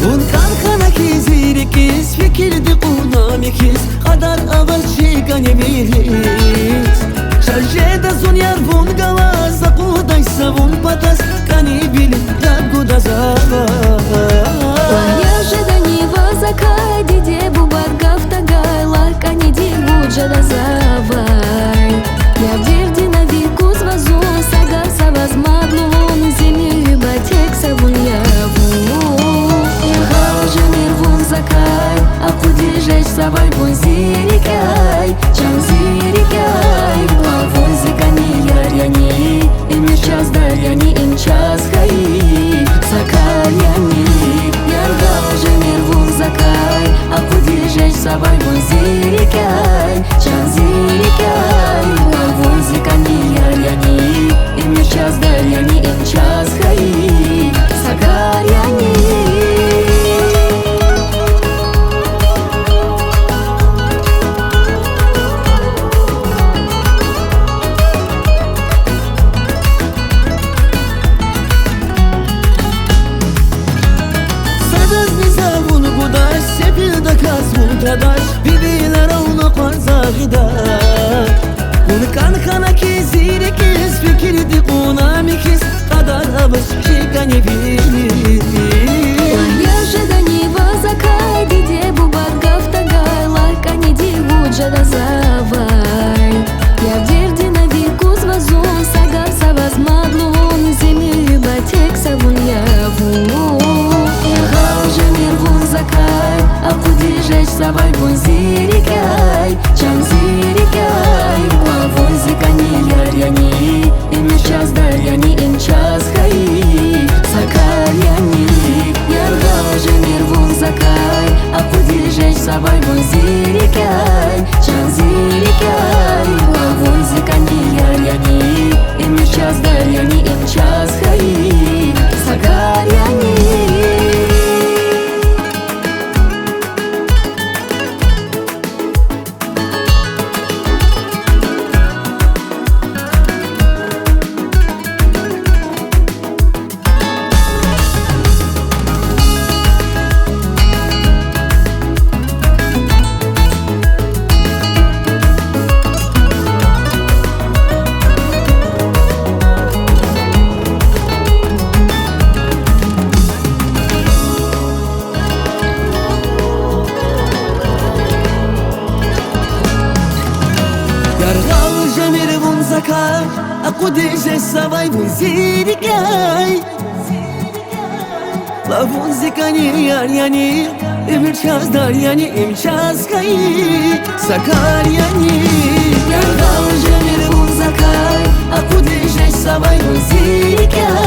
Un kankanaki zirikiz fikirdi kunamikiz Kadar avacı ganemiris Şarjeda zunyar vun gavaz Akudaysa vun patas Kani bilim raguda zavay Ожиданива закай, диде бубаргав тагай, лака не дигуджа да завай. Я в дерди на веку звазу, сагар савазмадлун, зими батек савун яву. Я гаужа мир вун закай, а куди жеч савай вун зирикай, чан зирикай, вун зикани яряни, им час даряни, им час хаи, сакаряни. А куди жеч савай вон зирикай, чан зирикай, вон зикани яряни, им не час даряни, им час хаи, сагаряни. Dadaş birbirine ravna kvarza gider Bunu kankanaki zirikiz fikirdi kunamikiz Kadar havas şikani bilir Я ожиданива закай, диде бубаргав тагай, лайка не дигуджа да завай. Я в дерди на веку звазу, сагар савазмадлун, зими батек савун яву. Я гаужа мир вун закай, а куди жеч савай вун зирикай, чан зирикай, вун зикани яряни, им час даряни, им час хаи, сакаряни. Я гаужа мир вун закай, а куди жеч савай вун зирикай, чан зирикай, вун зикани яряни, им час даряни, им час хаи, сакаряни. A kudi žeč savaj vun zirikaj La vun zikani yarjani Im čas darjani, im čas hayi Sakaryani Yarda uje mir vun zakaj A kudi žeč savaj vun zirikaj